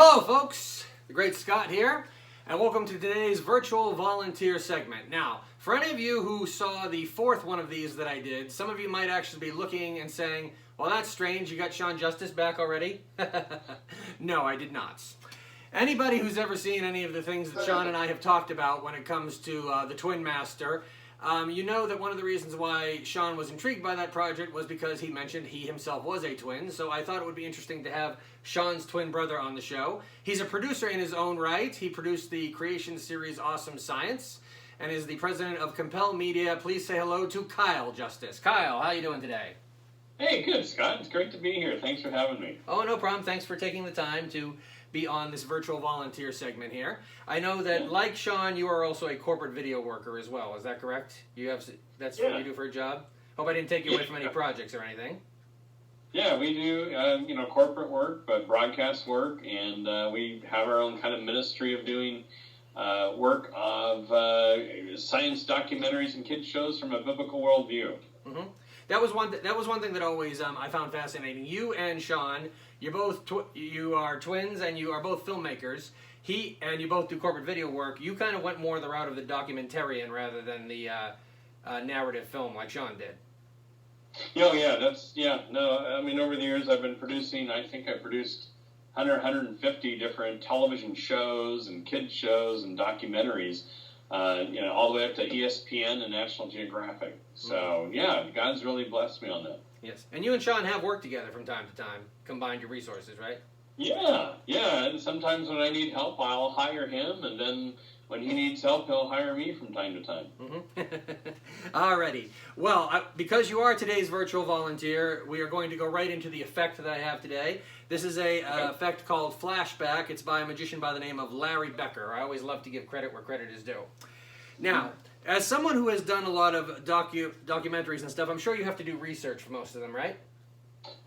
Hello folks, the great Scott here, and welcome to today's virtual volunteer segment. Now, for any of you who saw the fourth one of these that I did, some of you might actually be looking and saying, well, that's strange, you got Shawn Justice back already? No, I did not. Anybody who's ever seen any of the things that Shawn and I have talked about when it comes to the Twin Master, you know that one of the reasons why Shawn was intrigued by that project was because he mentioned he himself was a twin, so I thought it would be interesting to have Shawn's twin brother on the show. He's a producer in his own right. He produced the creation series Awesome Science and is the president of Compel Media. Please say hello to Kyle Justice. Kyle, how you doing today? Hey, good, Scott. It's great to be here. Thanks for having me. Oh, no problem. Thanks for taking the time to be on this virtual volunteer segment here. I know that, like Shawn, you are also a corporate video worker as well. Is that correct? That's what you do for a job? Hope I didn't take you away from any projects or anything. Yeah, we do, corporate work, but broadcast work, and we have our own kind of ministry of doing work of science documentaries and kids shows from a biblical worldview. Mm-hmm. That was one thing that always I found fascinating. You and Shawn, you are twins and you are both filmmakers. You both do corporate video work. You kind of went more the route of the documentarian rather than the narrative film like Shawn did. Oh yeah, over the years I've been producing. I think I produced 150 different television shows and kids shows and documentaries. All the way up to ESPN and National Geographic. So, yeah, God's really blessed me on that. Yes. And you and Shawn have worked together from time to time, combined your resources, right? Yeah. And sometimes when I need help, I'll hire him, and then when he needs help, he'll hire me from time to time. Mm-hmm. Alrighty. Well, because you are today's virtual volunteer, we are going to go right into the effect that I have today. This is a effect called Flashback. It's by a magician by the name of Larry Becker. I always love to give credit where credit is due. Now, as someone who has done a lot of documentaries and stuff, I'm sure you have to do research for most of them, right?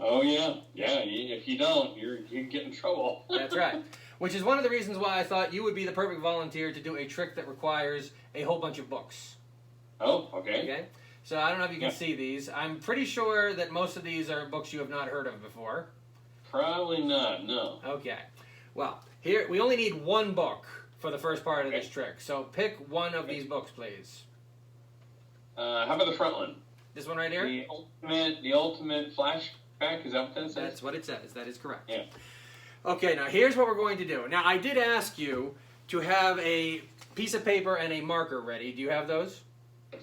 Oh, yeah. Yeah, if you don't, you get in trouble. That's right. Which is one of the reasons why I thought you would be the perfect volunteer to do a trick that requires a whole bunch of books. Oh, okay. Okay. So I don't know if you can see these. I'm pretty sure that most of these are books you have not heard of before. Probably not, no. Okay. Well, here we only need one book for the first part of this trick. So pick one of these books, please. How about the front one? This one right here? The ultimate flashback, is that what that says? That's what it says. That is correct. Yeah. Okay, now here's what we're going to do. Now, I did ask you to have a piece of paper and a marker ready. Do you have those?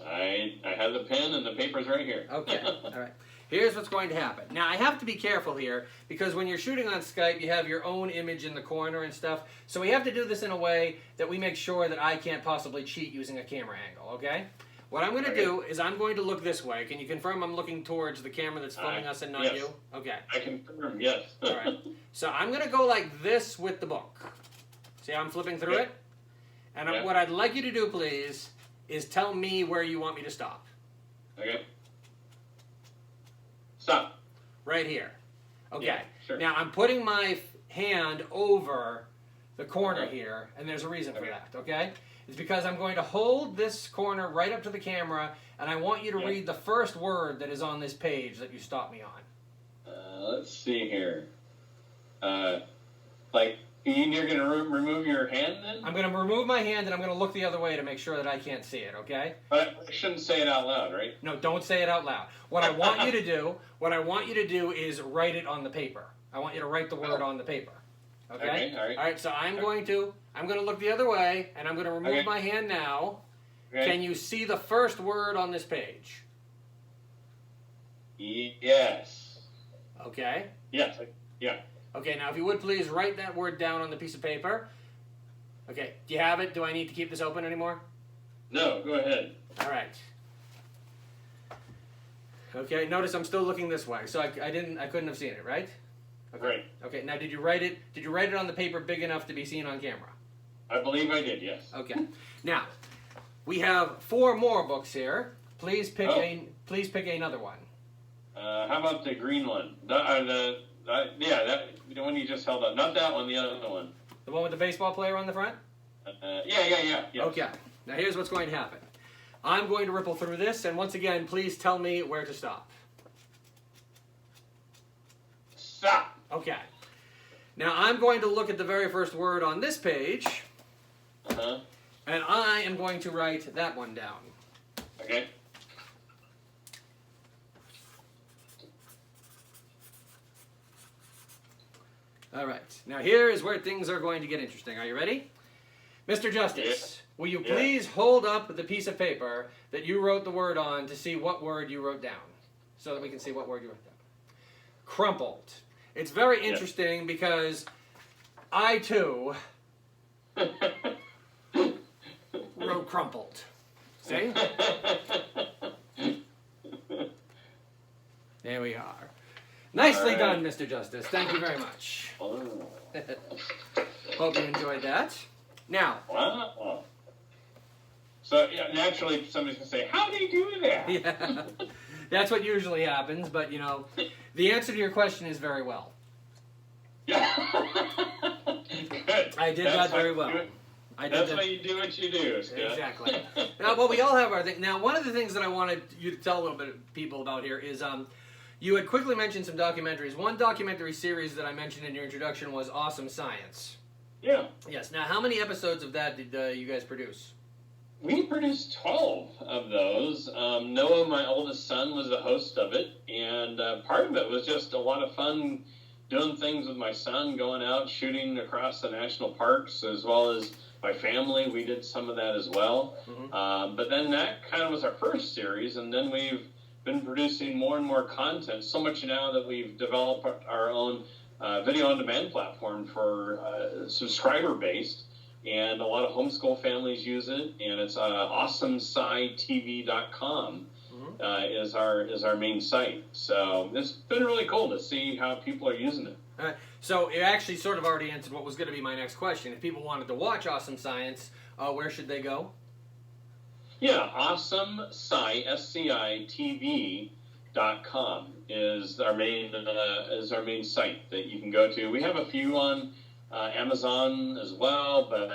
I have the pen and the paper's right here. Okay, all right. Here's what's going to happen. Now, I have to be careful here because when you're shooting on Skype, you have your own image in the corner and stuff. So we have to do this in a way that we make sure that I can't possibly cheat using a camera angle, okay? What I'm going to do is I'm going to look this way. Can you confirm I'm looking towards the camera that's filming us and not you? Okay. I confirm, yes. All right. So I'm going to go like this with the book. See how I'm flipping through it? And what I'd like you to do, please, is tell me where you want me to stop. Okay. Stop. Right here. Okay. Yeah, sure. Now I'm putting my hand over the corner here, and there's a reason for that, okay? It's because I'm going to hold this corner right up to the camera, and I want you to read the first word that is on this page that you stopped me on. Let's see here. You're going to remove your hand then? I'm going to remove my hand, and I'm going to look the other way to make sure that I can't see it, okay? But I shouldn't say it out loud, right? No, don't say it out loud. What I want you to do is write it on the paper. I want you to write the word on the paper. Okay? All right. All right, so I'm going to look the other way, and I'm going to remove my hand now. Okay. Can you see the first word on this page? Yes. Okay? Yes. Yeah. Okay, now if you would please write that word down on the piece of paper. Okay, do you have it? Do I need to keep this open anymore? No, go ahead. All right. Okay, notice I'm still looking this way, so I couldn't have seen it, right? Okay. Right. Okay, now did you write it on the paper big enough to be seen on camera? I believe I did, yes. Okay. Now, we have 4 more books here. Please pick another one. How about the green one? The one you just held up. Not that one, the other one. The one with the baseball player on the front? Yeah. Okay. Now here's what's going to happen. I'm going to ripple through this, and once again, please tell me where to stop. Stop. Okay. Now I'm going to look at the very first word on this page, and I am going to write that one down. Okay. All right. Now here is where things are going to get interesting. Are you ready? Mr. Justice, will you please hold up the piece of paper that you wrote the word on to see what word you wrote down, so that we can see what word you wrote down. Crumpled. It's very interesting because I, too, wrote crumpled. See? There we are. Nicely done, Mr. Justice. Thank you very much. Hope you enjoyed that. Now. Wow. So naturally, somebody's going to say, how did he do that? Yeah. That's what usually happens, but, you know, the answer to your question is very well. Yeah. Good. I did that very well. That's why you do what you do, Scott. Exactly. Now, well, we all have our thing. Now, one of the things that I wanted you to tell a little bit of people about here is you had quickly mentioned some documentaries. One documentary series that I mentioned in your introduction was Awesome Science. Yeah. Yes. Now, how many episodes of that did you guys produce? We produced 12 of those. Noah, my oldest son, was the host of it, and part of it was just a lot of fun doing things with my son, going out, shooting across the national parks, as well as my family. We did some of that as well. Mm-hmm. But then that kind of was our first series, and then we've been producing more and more content, so much now that we've developed our own video-on-demand platform for subscriber-based, and a lot of homeschool families use it, and it's awesomescitv.com is our main site. So it's been really cool to see how people are using it. All right. So it actually sort of already answered what was going to be my next question. If people wanted to watch Awesome Science, where should they go? Yeah, awesomescitv.com is our main site that you can go to. We have a few on Amazon as well, but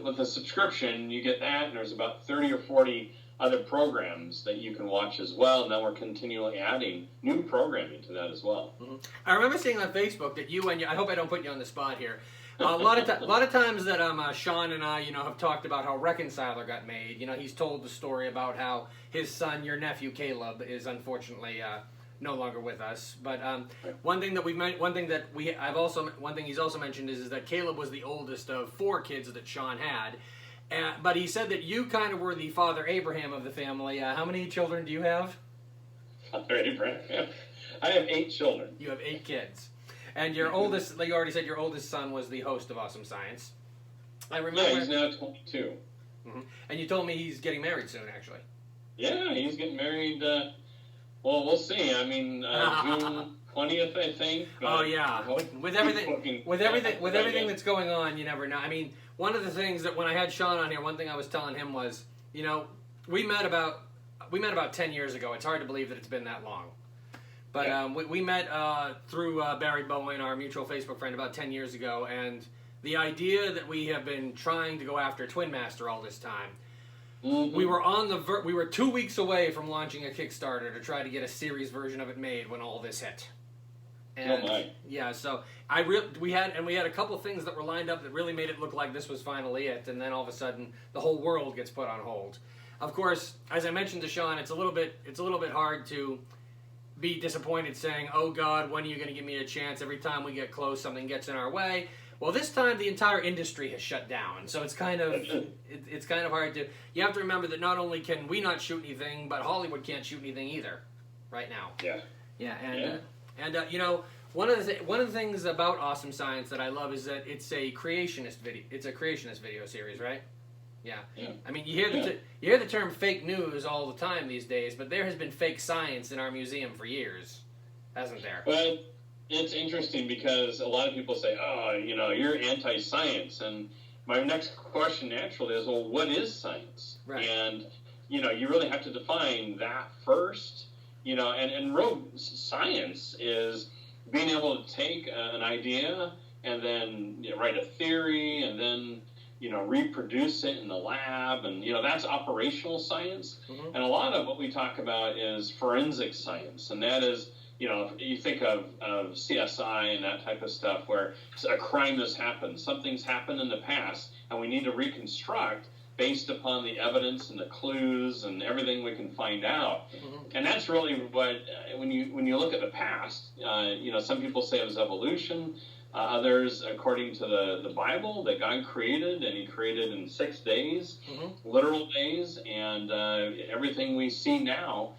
with a subscription, you get that, and there's about 30 or 40 other programs that you can watch as well, and then we're continually adding new programming to that as well. Mm-hmm. I remember seeing on Facebook that you and I hope I don't put you on the spot here. A lot of times that Shawn and I, have talked about how Reconciler got made. He's told the story about how his son, your nephew Caleb, is unfortunately no longer with us. But one thing he's also mentioned is that Caleb was the oldest of 4 kids that Shawn had. But he said that you kind of were the Father Abraham of the family. How many children do you have? Father Abraham. I have 8 children. You have 8 kids. And your oldest, like you already said, your oldest son was the host of Awesome Science. I remember. Yeah, he's now 22. Mm-hmm. And you told me he's getting married soon, actually. Yeah, he's getting married. Well, we'll see. I mean, June 20th, I think. Oh yeah, with everything that's going on, you never know. I mean, one of the things that when I had Shawn on here, one thing I was telling him was, we met about 10 years ago. It's hard to believe that it's been that long. But we met through Barry Bowen, our mutual Facebook friend, about 10 years ago, and the idea that we have been trying to go after Twin Master all this time. Mm-hmm. We were 2 weeks away from launching a Kickstarter to try to get a series version of it made when all this hit. And yeah, so we had a couple of things that were lined up that really made it look like this was finally it, and then all of a sudden the whole world gets put on hold. Of course, as I mentioned to Shawn, it's a little bit hard to be disappointed saying, "Oh God, when are you going to give me a chance?" Every time we get close, something gets in our way. Well, this time the entire industry has shut down, so it's kind of hard to. You have to remember that not only can we not shoot anything, but Hollywood can't shoot anything either, right now. Yeah, and one of the things about Awesome Science that I love is that it's a creationist video. It's a creationist video series, right? Yeah. I mean, you hear the term fake news all the time these days, but there has been fake science in our museum for years, hasn't there? Well, it's interesting because a lot of people say, "Oh, you're anti-science," and my next question naturally is, "Well, what is science?" Right. And you really have to define that first. And real science is being able to take an idea and then write a theory and then reproduce it in the lab, and that's operational science. Mm-hmm. And a lot of what we talk about is forensic science, and that is you think of CSI and that type of stuff, where a crime has happened, something's happened in the past, and we need to reconstruct based upon the evidence and the clues and everything we can find out. And that's really what, when you look at the past, some people say it was evolution. Others, according to the Bible, that God created, and He created in 6 days, literal days, and everything we see now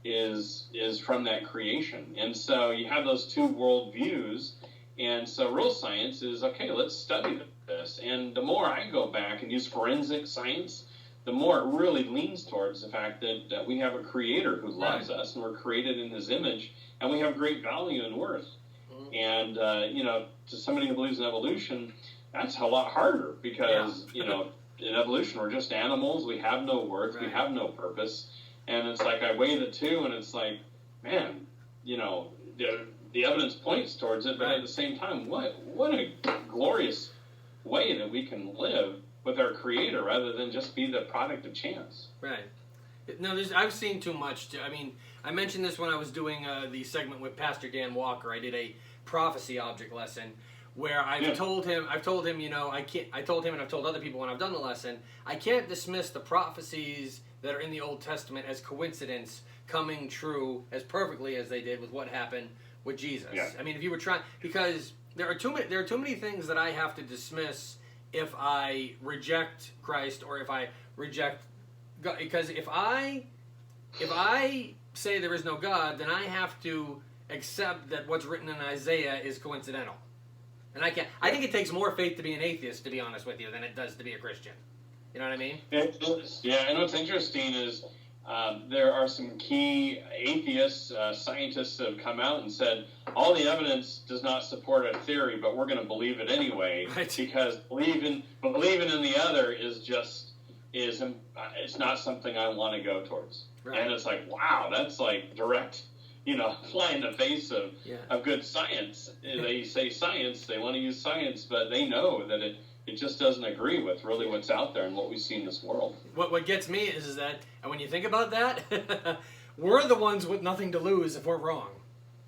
is from that creation. And so you have those two world views, and so real science is, okay, let's study this. And the more I go back and use forensic science, the more it really leans towards the fact that we have a creator who loves us, and we're created in His image, and we have great value and worth. And, to somebody who believes in evolution, that's a lot harder because, in evolution, we're just animals. We have no worth. We have no purpose. And it's like I weigh the two, and it's like, man, the evidence points towards it, but at the same time, what a glorious way that we can live with our Creator rather than just be the product of chance. Right. No, I've seen too much. I mean, I mentioned this when I was doing the segment with Pastor Dan Walker. I did a prophecy object lesson where I've told him, I told him, and I've told other people when I've done the lesson, I can't dismiss the prophecies that are in the Old Testament as coincidence coming true as perfectly as they did with what happened with Jesus. Yeah. I mean, if you were trying, because there are too many things that I have to dismiss if I reject Christ or if I reject God. Because if I say there is no God, then I have to accept that what's written in Isaiah is coincidental. And I can't. I think it takes more faith to be an atheist, to be honest with you, than it does to be a Christian. You know what I mean? Yeah, and what's interesting is there are some key atheists, scientists that have come out and said, all the evidence does not support a theory, but we're going to believe it anyway, because believing in the other it's not something I want to go towards. Right. And it's like, wow, that's like direct, fly in the face of good science. They say science, they want to use science, but they know that it just doesn't agree with really what's out there and what we see in this world. What gets me is that, and when you think about that, we're the ones with nothing to lose if we're wrong.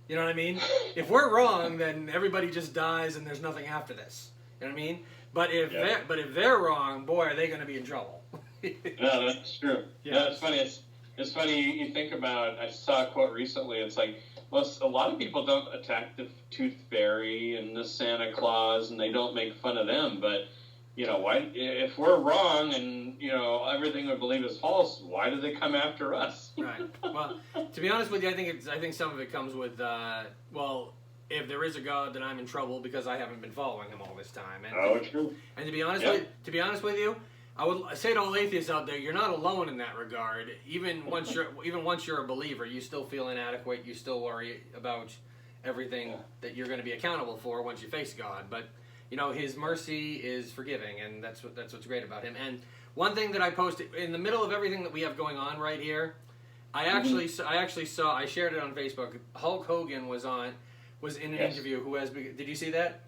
You know what I mean? If we're wrong, then everybody just dies and there's nothing after this. You know what I mean? But if they're wrong, boy, are they going to be in trouble. No, that's true. Yeah, no, it's funny. It's funny you think about. I saw a quote recently. It's like, well, a lot of people don't attack the Tooth Fairy and the Santa Claus, and they don't make fun of them. But why? If we're wrong and everything we believe is false, why do they come after us? Right. Well, to be honest with you, I think some of it comes with if there is a God, then I'm in trouble because I haven't been following Him all this time. And, true. And to be honest with you, I would say to all atheists out there, you're not alone in that regard. Even once you're a believer, you still feel inadequate. You still worry about everything that you're going to be accountable for once you face God. But His mercy is forgiving, and that's what's great about Him. And one thing that I posted in the middle of everything that we have going on right here, I actually saw. I shared it on Facebook. Hulk Hogan was in an interview. Did you see that?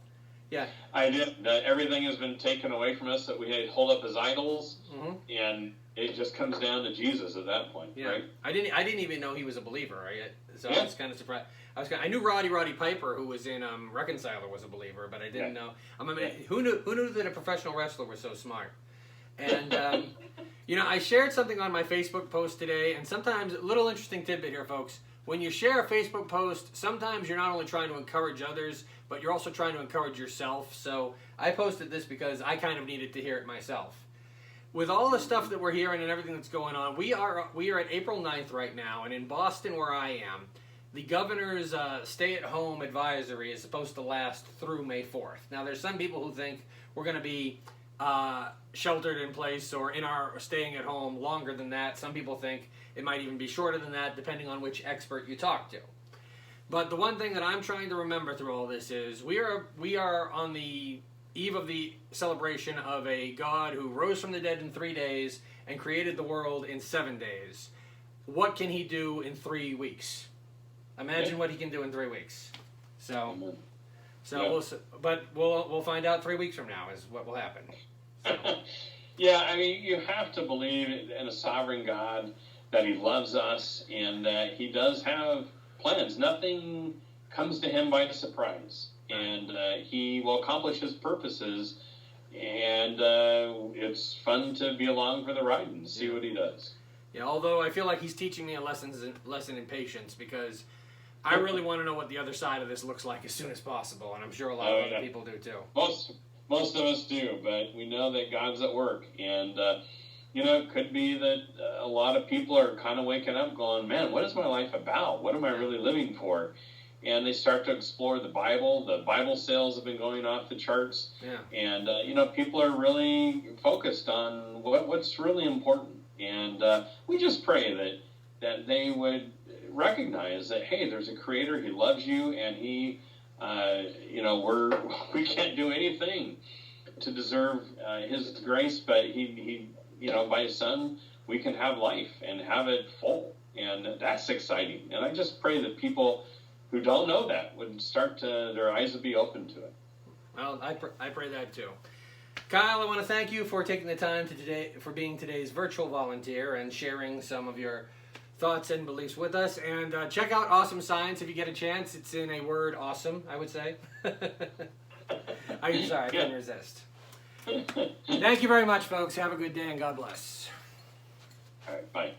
Yeah, I did. Everything has been taken away from us that we hold up as idols, and it just comes down to Jesus at that point. Yeah, right? I didn't even know he was a believer. Right? So I was kind of surprised. I knew Roddy Piper, who was in Reconciler, was a believer, but I didn't know. Who knew that a professional wrestler was so smart? And I shared something on my Facebook post today, and sometimes a little interesting tidbit here, folks. When you share a Facebook post, sometimes you're not only trying to encourage others, but you're also trying to encourage yourself. So I posted this because I kind of needed to hear it myself. With all the stuff that we're hearing and everything that's going on, we are at April 9th right now, and in Boston where I am, the governor's stay-at-home advisory is supposed to last through May 4th. Now, there's some people who think we're going to be sheltered in place or staying at home longer than that. Some people think it might even be shorter than that, depending on which expert you talk to. But the one thing that I'm trying to remember through all this is we are on the eve of the celebration of a God who rose from the dead in 3 days and created the world in 7 days. What can He do in 3 weeks? Imagine what He can do in 3 weeks. We'll find out 3 weeks from now is what will happen. So. Yeah, I mean, you have to believe in a sovereign God, that He loves us, and that He does have plans. Nothing comes to him by surprise, and he will accomplish his purposes. And it's fun to be along for the ride and see what he does. Yeah, although I feel like he's teaching me a lesson in patience, because I really want to know what the other side of this looks like as soon as possible, and I'm sure a lot of other people do too. Most of us do, but we know that God's at work, and it could be that a lot of people are kind of waking up going, man, what is my life about? What am I really living for? And they start to explore the Bible. The Bible sales have been going off the charts. Yeah. And, people are really focused on what's really important. And we just pray that they would recognize that, hey, there's a Creator. He loves you, and He, we can't do anything to deserve His grace, but He by His Son, we can have life and have it full. And that's exciting. And I just pray that people who don't know that would their eyes would be open to it. Well, I pray that too. Kyle, I want to thank you for taking the time for being today's virtual volunteer and sharing some of your thoughts and beliefs with us. And check out Awesome Science if you get a chance. It's in a word, awesome, I would say. I'm sorry, I couldn't resist. Thank you very much, folks. Have a good day, and God bless. All right, bye.